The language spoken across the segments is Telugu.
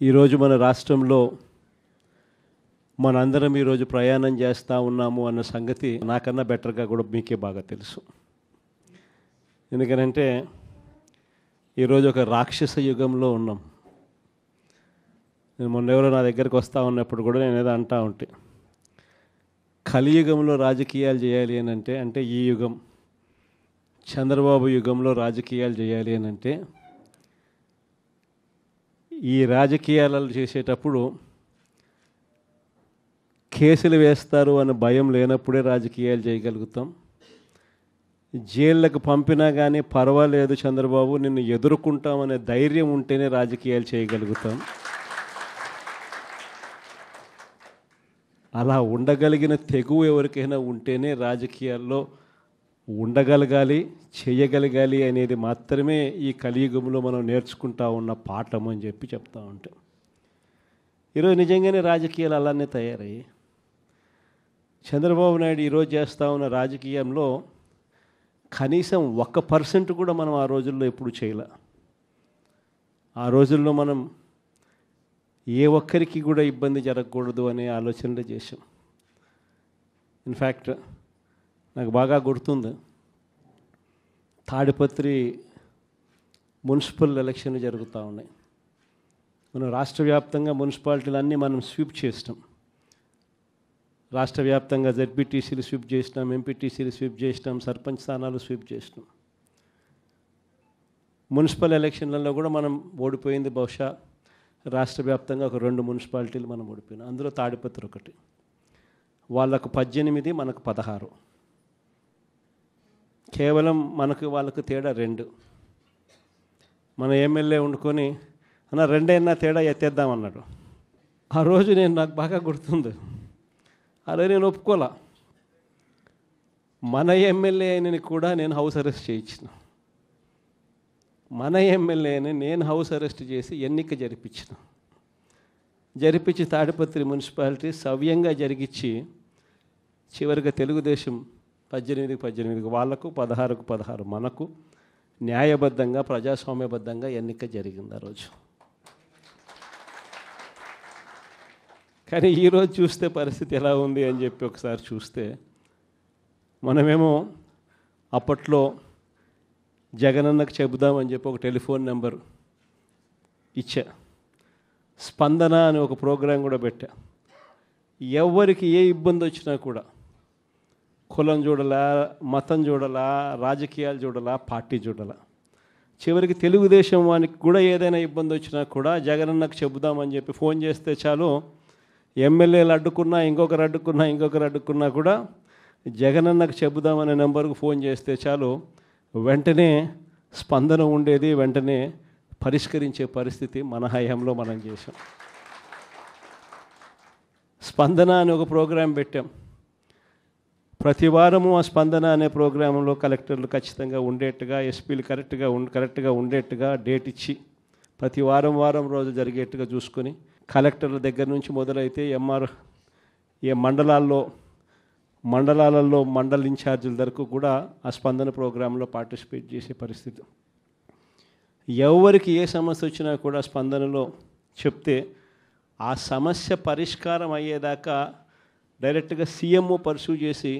ఈరోజు మన రాష్ట్రంలో మనందరం ఈరోజు ప్రయాణం చేస్తూ ఉన్నాము అన్న సంగతి నాకన్నా బెటర్గా కూడా మీకే బాగా తెలుసు. ఎందుకనంటే ఈరోజు ఒక రాక్షస యుగంలో ఉన్నాం. నేను మొన్న నా దగ్గరికి వస్తూ ఉన్నప్పుడు కూడా నేను ఏదో అంటూ ఉంటే, కలియుగంలో రాజకీయాలు చేయాలి అని అంటే ఈ యుగం చంద్రబాబు యుగంలో రాజకీయాలు చేయాలి అని అంటే ఈ రాజకీయాలు చేసేటప్పుడు కేసులు వేస్తారు అన్న భయం లేనప్పుడే రాజకీయాలు చేయగలుగుతాం. జైళ్ళకు పంపినా కానీ పర్వాలేదు చంద్రబాబు నిన్ను ఎదుర్కొంటామనే ధైర్యం ఉంటేనే రాజకీయాలు చేయగలుగుతాం. అలా ఉండగలిగిన తెగువ ఎవరికైనా ఉంటేనే రాజకీయాల్లో ఉండగలగాలి, చేయగలగాలి అనేది మాత్రమే ఈ కలియుగంలో మనం నేర్చుకుంటా ఉన్న పాఠం అని చెప్పి చెప్తా ఉంటాం. ఈరోజు నిజంగానే రాజకీయాలు అలానే తయారయ్యాయి. చంద్రబాబు నాయుడు ఈరోజు చేస్తూ ఉన్న రాజకీయంలో కనీసం 1% కూడా మనం ఆ రోజుల్లో ఎప్పుడు చేయలే. ఆ రోజుల్లో మనం ఏ ఒక్కరికి కూడా ఇబ్బంది జరగకూడదు అనే ఆలోచనలు చేశాం. ఇన్ఫ్యాక్ట్ నాకు బాగా గుర్తుంది, తాడిపత్రి మున్సిపల్ ఎలక్షన్లు జరుగుతూ ఉన్నాయి. మనం రాష్ట్ర వ్యాప్తంగా మున్సిపాలిటీలన్నీ మనం స్వీప్ చేసినాం. రాష్ట్ర వ్యాప్తంగా జెడ్పీటీసీలు స్వీప్ చేసినాం, ఎంపీటీసీలు స్వీప్ చేసినాం, సర్పంచ్ స్థానాలు స్వీప్ చేసినాం. మున్సిపల్ ఎలక్షన్లలో కూడా మనం ఓడిపోయింది బహుశా రాష్ట్ర వ్యాప్తంగా ఒక 2 మున్సిపాలిటీలు మనం ఓడిపోయినాం. అందులో తాడిపత్రి ఒకటి. వాళ్ళకు 18, మనకు 16. కేవలం వాళ్ళకు తేడా 2. మన ఎమ్మెల్యే వండుకొని అన్న 2 తేడా ఎత్తేద్దామన్నాడు. ఆ రోజు నాకు బాగా గుర్తుంది. అదే నేను ఒప్పుకోలే. మన ఎమ్మెల్యే అయినని కూడా నేను హౌస్ అరెస్ట్ చేయించిన. మన ఎమ్మెల్యేని నేను హౌస్ అరెస్ట్ చేసి ఎన్నిక జరిపించి తాడిపత్రి మున్సిపాలిటీ సవ్యంగా జరిగించి చివరిగా తెలుగుదేశం 18 వాళ్ళకు, 16 మనకు న్యాయబద్ధంగా ప్రజాస్వామ్యబద్ధంగా ఎన్నిక జరిగింది ఆ రోజు. కానీ ఈరోజు చూస్తే పరిస్థితి ఎలా ఉంది అని చెప్పి ఒకసారి చూస్తే, మనమేమో అప్పట్లో జగనన్నకు చెబుదామని చెప్పి ఒక టెలిఫోన్ నెంబర్ ఇచ్చా, స్పందన అని ఒక ప్రోగ్రాం కూడా పెట్టా. ఎవరికి ఏ ఇబ్బంది వచ్చినా కూడా కులం చూడలా, మతం చూడలా, రాజకీయాలు చూడలా, పార్టీ చూడలా, చివరికి తెలుగుదేశం వానికి కూడా ఏదైనా ఇబ్బంది వచ్చినా కూడా జగనన్నకు చెబుదామని చెప్పి ఫోన్ చేస్తే చాలు, ఎమ్మెల్యేలు అడ్డుకున్నా, ఇంకొకరు అడ్డుకున్నా కూడా జగనన్నకు చెబుదామనే నెంబర్కు ఫోన్ చేస్తే చాలు వెంటనే స్పందన ఉండేది, వెంటనే పరిష్కరించే పరిస్థితి మన హయాంలో మనం చేసాం. స్పందన అని ఒక ప్రోగ్రాం పెట్టాం. ప్రతి వారము ఆ స్పందన అనే ప్రోగ్రాంలో కలెక్టర్లు ఖచ్చితంగా ఉండేట్టుగా, ఎస్పీలు కరెక్ట్గా ఉండేట్టుగా డేట్ ఇచ్చి ప్రతి వారం రోజు జరిగేట్టుగా చూసుకొని, కలెక్టర్ల దగ్గర నుంచి మొదలైతే ఏ మండలాలలో మండల ఇన్ఛార్జీల వరకు కూడా ఆ స్పందన ప్రోగ్రాంలో పార్టిసిపేట్ చేసే పరిస్థితి. ఎవరికి ఏ సమస్య వచ్చినా కూడా స్పందనలో చెప్తే ఆ సమస్య పరిష్కారం అయ్యేదాకా డైరెక్ట్గా సీఎంఓ పర్సూ చేసి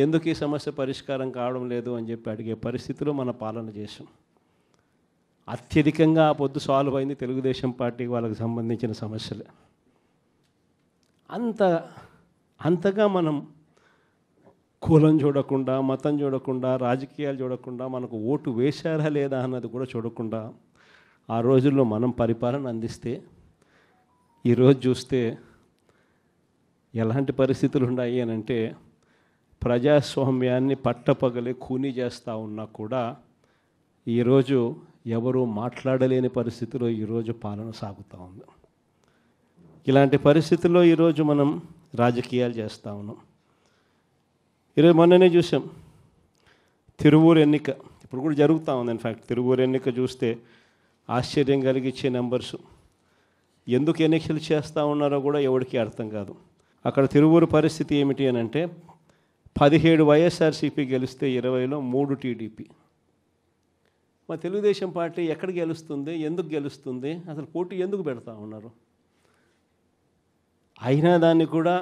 ఎందుకు ఈ సమస్య పరిష్కారం కావడం లేదు అని చెప్పి అడిగే పరిస్థితిలో మన పాలన చేసాం. అత్యధికంగా ఆ పొద్దు సాల్వ్ అయింది తెలుగుదేశం పార్టీ వాళ్ళకి సంబంధించిన సమస్యలే. అంతగా మనం కులం చూడకుండా, మతం చూడకుండా, రాజకీయాలు చూడకుండా, మనకు ఓటు వేశారా లేదా అన్నది కూడా చూడకుండా ఆ రోజుల్లో మనం పరిపాలన అందిస్తే, ఈరోజు చూస్తే ఎలాంటి పరిస్థితులు ఉన్నాయి అని అంటే, ప్రజాస్వామ్యాన్ని పట్టపగలే కూనీ చేస్తూ ఉన్నా కూడా ఈరోజు ఎవరూ మాట్లాడలేని పరిస్థితిలో ఈరోజు పాలన సాగుతూ ఉంది. ఇలాంటి పరిస్థితుల్లో ఈరోజు మనం రాజకీయాలు చేస్తూ ఉన్నాం. ఈరోజు మొన్ననే చూసాం తిరువూరు ఎన్నిక, ఇప్పుడు కూడా జరుగుతూ ఉంది. ఇన్ఫ్యాక్ట్ తిరువూరు ఎన్నిక చూస్తే ఆశ్చర్యం కలిగించే నెంబర్సు. ఎందుకు ఎన్నికలు చేస్తూ ఉన్నారో కూడా ఎవరికి అర్థం కాదు. అక్కడ తిరువూరు పరిస్థితి ఏమిటి అని అంటే, 17 వైఎస్ఆర్సీపీ గెలిస్తే 20లో 3 టీడీపీ. మా తెలుగుదేశం పార్టీ ఎక్కడ గెలుస్తుంది, ఎందుకు గెలుస్తుంది, అసలు పోటీ ఎందుకు పెడతా ఉన్నారు? అయినా దాన్ని కూడా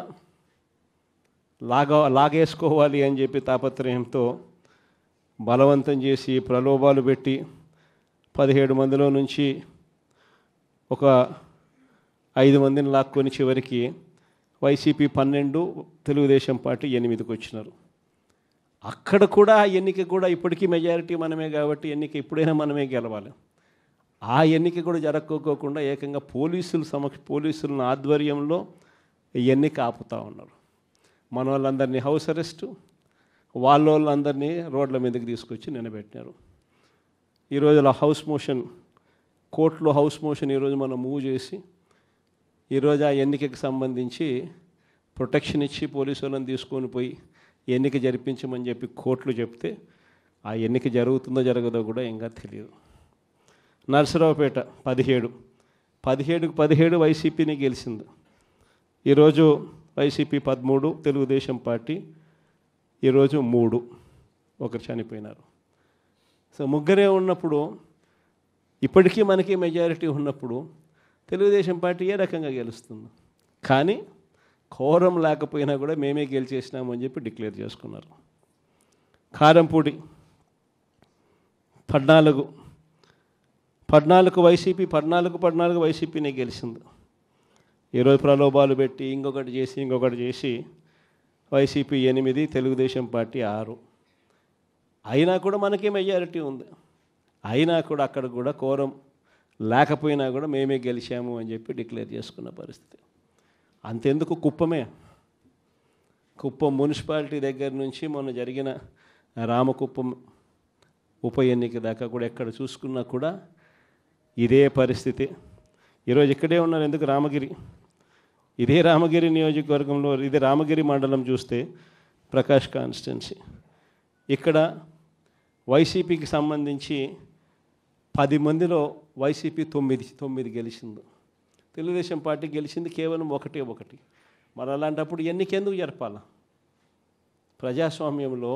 లాగేసుకోవాలి అని చెప్పి తాపత్రయంతో బలవంతం చేసి ప్రలోభాలు పెట్టి 17 మందిలో నుంచి ఒక 5 మందిని లాక్కొని చివరికి వైసీపీ 12, తెలుగుదేశం పార్టీ 8కి వచ్చినారు. అక్కడ కూడా ఎన్నిక కూడా ఇప్పటికీ మెజారిటీ మనమే కాబట్టి ఎన్నిక ఎప్పుడైనా మనమే గెలవాలి. ఆ ఎన్నిక కూడా జరగకోకుండా ఏకంగా పోలీసుల ఆధ్వర్యంలో ఎన్నిక ఆపుతూ ఉన్నారు. మన వాళ్ళందరినీ హౌస్ అరెస్టు, వాళ్ళందరినీ రోడ్ల మీదకి తీసుకొచ్చి నిలబెట్టినారు. ఈరోజు హౌస్ మోషన్, కోర్టులో హౌస్ మోషన్ ఈరోజు మనం మూవ్ చేసి ఈరోజు ఆ ఎన్నికకి సంబంధించి ప్రొటెక్షన్ ఇచ్చి పోలీసు వాళ్ళని తీసుకొని పోయి ఎన్నిక జరిపించమని చెప్పి కోర్టులు చెప్తే ఆ ఎన్నిక జరుగుతుందో జరగదో కూడా ఇంకా తెలియదు. నరసరావుపేట 17 వైసీపీని గెలిచింది. ఈరోజు వైసీపీ 13, తెలుగుదేశం పార్టీ ఈరోజు 3, ఒకరు చనిపోయినారు. సో ముగ్గురే ఉన్నప్పుడు, ఇప్పటికీ మనకి మెజారిటీ ఉన్నప్పుడు తెలుగుదేశం పార్టీ ఏ రకంగా గెలుస్తుంది? కానీ కోరం లేకపోయినా కూడా మేమే గెలిచేసినామని చెప్పి డిక్లేర్ చేసుకున్నారు. కారంపూడి 14 వైసీపీ, 14 వైసీపీనే గెలిచింది. ఈరోజు ప్రలోభాలు పెట్టి ఇంకొకటి చేసి వైసీపీ 8, తెలుగుదేశం పార్టీ 6. అయినా కూడా మనకే మెజారిటీ ఉంది. అయినా కూడా అక్కడ కూడా కోరం లేకపోయినా కూడా మేమే గెలిచాము అని చెప్పి డిక్లేర్ చేసుకున్న పరిస్థితి. అంతెందుకు కుప్పం మున్సిపాలిటీ దగ్గర నుంచి మొన్న జరిగిన రామకుప్పం ఉప ఎన్నిక దాకా కూడా ఎక్కడ చూసుకున్నా కూడా ఇదే పరిస్థితి. ఈరోజు ఇక్కడే ఉన్నారు. ఎందుకు? ఇదే రామగిరి నియోజకవర్గంలో, ఇదే రామగిరి మండలం చూస్తే ప్రకాష్ కాన్స్టిట్యున్సీ, ఇక్కడ వైసీపీకి సంబంధించి 10 మందిలో వైసీపీ 9 గెలిచింది. తెలుగుదేశం పార్టీ గెలిచింది కేవలం 1. మరి అలాంటప్పుడు ఎన్నికెందుకు జరపాలా? ప్రజాస్వామ్యంలో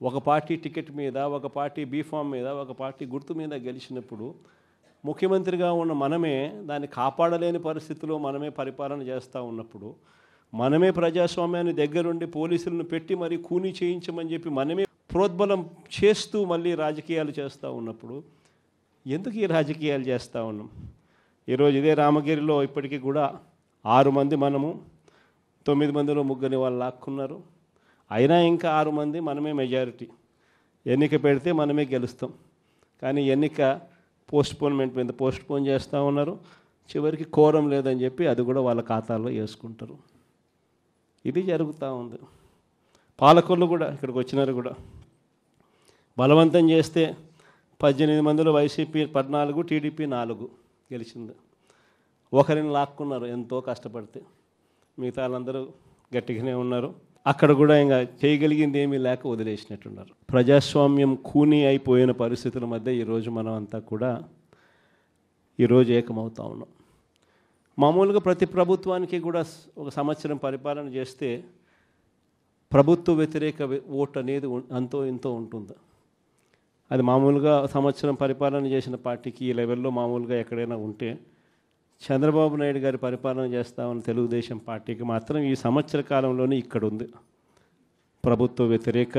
ఒక పార్టీ టికెట్ మీద, ఒక పార్టీ బీఫామ్ మీద, ఒక పార్టీ గుర్తు మీద గెలిచినప్పుడు ముఖ్యమంత్రిగా ఉన్న మనమే దాన్ని కాపాడలేని పరిస్థితిలో మనమే పరిపాలన చేస్తూ ఉన్నప్పుడు, మనమే ప్రజాస్వామ్యాన్ని దగ్గరుండి పోలీసులను పెట్టి మరీ కూనీ చేయించమని చెప్పి మనమే ప్రోద్బలం చేస్తూ మళ్ళీ రాజకీయాలు చేస్తూ ఉన్నప్పుడు ఎందుకు ఈ రాజకీయాలు చేస్తూ ఉన్నాం? ఈరోజు ఇదే రామగిరిలో ఇప్పటికీ కూడా 6 మంది మనము, 9 మందిలో 3 వాళ్ళు లాక్కున్నారు. అయినా ఇంకా 6 మంది మనమే మెజారిటీ. ఎన్నిక పెడితే మనమే గెలుస్తాం. కానీ ఎన్నిక పోస్ట్పోన్ చేస్తూ ఉన్నారు. చివరికి కోరం లేదని చెప్పి అది కూడా వాళ్ళ ఖాతాలో వేసుకుంటారు. ఇది జరుగుతూ ఉంది. పాలకొల్లు కూడా ఇక్కడికి వచ్చినారు కూడా బలవంతం చేస్తే 18 మందిలో వైసీపీ 14, టీడీపీ 4 గెలిచింది. ఒకరిని లాక్కున్నారు ఎంతో కష్టపడితే. మిగతా వాళ్ళందరూ గట్టిగానే ఉన్నారు. అక్కడ కూడా ఇంకా చేయగలిగింది ఏమీ లేక వదిలేసినట్టున్నారు. ప్రజాస్వామ్యం కూనీ అయిపోయిన పరిస్థితుల మధ్య ఈరోజు మనం అంతా కూడా ఈరోజు ఏకమవుతా ఉన్నాం. మామూలుగా ప్రతి ప్రభుత్వానికి కూడా ఒక సంవత్సరం పరిపాలన చేస్తే ప్రభుత్వ వ్యతిరేక ఓటు అనేది అంతో ఇంతో ఉంటుంది. అది మామూలుగా సంవత్సరం పరిపాలన చేసిన పార్టీకి ఈ లెవెల్లో మామూలుగా ఎక్కడైనా ఉంటే, చంద్రబాబు నాయుడు గారి పరిపాలన చేస్తామని తెలుగుదేశం పార్టీకి మాత్రం ఈ సంవత్సర కాలంలోనే ఇక్కడ ఉంది. ప్రభుత్వ వ్యతిరేక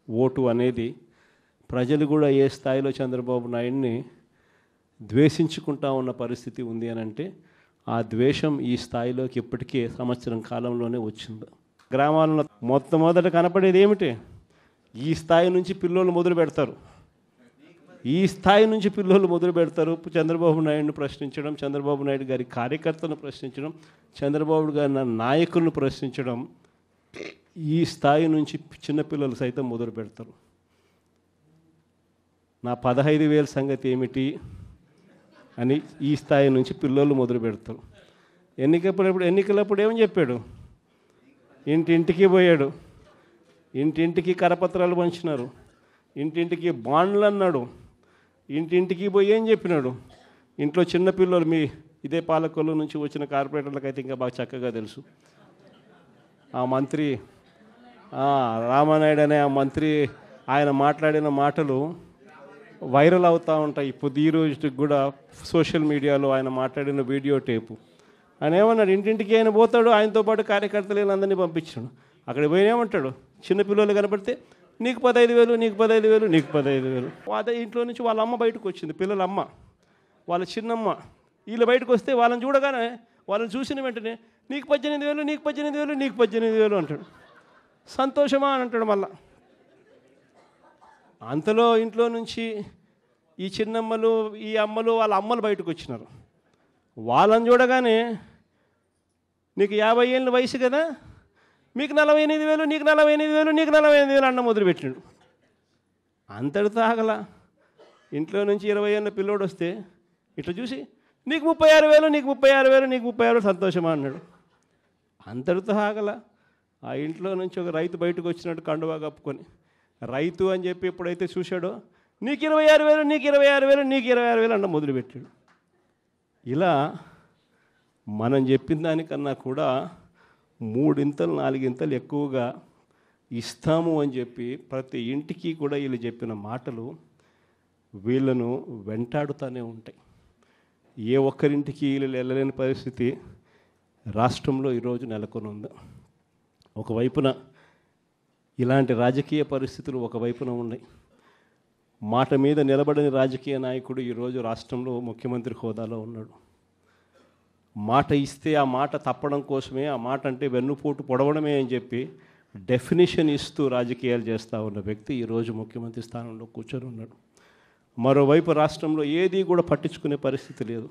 ఓటు అనేది ప్రజలు కూడా ఏ స్థాయిలో చంద్రబాబు నాయుడిని ద్వేషించుకుంటా ఉన్న పరిస్థితి ఉంది అని అంటే, ఆ ద్వేషం ఈ స్థాయిలోకి ఇప్పటికే సంవత్సరం కాలంలోనే వచ్చింది. గ్రామాలలో మొట్టమొదట కనపడేది ఏమిటి? ఈ స్థాయి నుంచి పిల్లలు మొదలు పెడతారు. చంద్రబాబు నాయుడుని ప్రశ్నించడం, చంద్రబాబు నాయుడు గారి కార్యకర్తలను ప్రశ్నించడం, చంద్రబాబు గారి నాయకులను ప్రశ్నించడం, ఈ స్థాయి నుంచి చిన్నపిల్లలు సైతం మొదలు పెడతారు. నా 15,000 సంగతి ఏమిటి అని ఈ స్థాయి నుంచి పిల్లలు మొదలు పెడతారు. ఎన్నికలప్పుడు ఏమని చెప్పాడు? ఇంటింటికి పోయాడు, ఇంటింటికి కరపత్రాలు పంచినారు, ఇంటింటికి బాండ్లు అన్నాడు, ఇంటింటికి పోయి ఏం చెప్పినాడు? ఇంట్లో చిన్నపిల్లలు, మీ ఇదే పాలకొల్లు నుంచి వచ్చిన కార్పొరేటర్లకు అయితే ఇంకా బాగా చక్కగా తెలుసు. ఆ మంత్రి రామానాయుడు అనే ఆ మంత్రి ఆయన మాట్లాడిన మాటలు వైరల్ అవుతూ ఉంటాయి. ఇప్పుడు ఈ రోజుకి కూడా సోషల్ మీడియాలో ఆయన మాట్లాడిన వీడియో టేపు. ఆయన ఏమన్నాడు, ఇంటింటికి ఆయన పోతాడు, ఆయనతో పాటు కార్యకర్తలు అందరినీ పంపించాడు. అక్కడ పోయిన ఏమంటాడు, చిన్నపిల్లలు కనపడితే నీకు 15,000, నీకు 15,000, నీకు 15,000. అదే ఇంట్లో నుంచి వాళ్ళ అమ్మ బయటకు వచ్చింది, పిల్లల అమ్మ, వాళ్ళ చిన్నమ్మ. వీళ్ళు బయటకు వస్తే వాళ్ళని చూడగానే, వాళ్ళని చూసిన వెంటనే నీకు 18,000, నీకు 18,000, నీకు 18,000 అంటాడు. సంతోషమా అని అంటాడు. మళ్ళా అంతలో ఇంట్లో నుంచి ఈ చిన్నమ్మలు, ఈ అమ్మలు, వాళ్ళ అమ్మలు బయటకు వచ్చినారు. వాళ్ళని చూడగానే నీకు 50 ఏళ్ళ వయసు కదా, మీకు 48,000, నీకు 48,000, నీకు 48,000 అన్న మొదలుపెట్టినాడు. అంతటితో ఆగల. ఇంట్లో నుంచి 20 ఏళ్ళ పిల్లోడు వస్తే ఇట్లా చూసి నీకు 36,000, నీకు 36,000, నీకు 36,000 సంతోషమా అన్నాడు. అంతటితో ఆగల. ఆ ఇంట్లో నుంచి ఒక రైతు బయటకు వచ్చినట్టు కండువా కప్పుకొని, రైతు అని చెప్పి ఎప్పుడైతే చూశాడో నీకు 26,000, నీకు 26,000, నీకు 26,000 అన్న మొదలుపెట్టాడు. ఇలా మనం చెప్పిన దానికన్నా కూడా 3 ఇంతలు 4 ఇంతలు ఎక్కువగా ఇస్తాము అని చెప్పి ప్రతి ఇంటికి కూడా వీళ్ళు చెప్పిన మాటలు వీళ్ళను వెంటాడుతూనే ఉంటాయి. ఏ ఒక్కరింటికి వీళ్ళు వెళ్ళలేని పరిస్థితి రాష్ట్రంలో ఈరోజు నెలకొని ఉంది. ఒకవైపున ఇలాంటి రాజకీయ పరిస్థితులు ఒకవైపున ఉన్నాయి. మాట మీద నిలబడని రాజకీయ నాయకుడు ఈరోజు రాష్ట్రంలో ముఖ్యమంత్రి హోదాలో ఉన్నాడు. మాట ఇస్తే ఆ మాట తప్పడం కోసమే, ఆ మాట అంటే వెన్నుపోటు పొడవడమే అని చెప్పి డెఫినేషన్ ఇస్తూ రాజకీయాలు చేస్తూ ఉన్న వ్యక్తి ఈరోజు ముఖ్యమంత్రి స్థానంలో కూర్చొని ఉన్నాడు. మరోవైపు రాష్ట్రంలో ఏది కూడా పట్టించుకునే పరిస్థితి లేదు.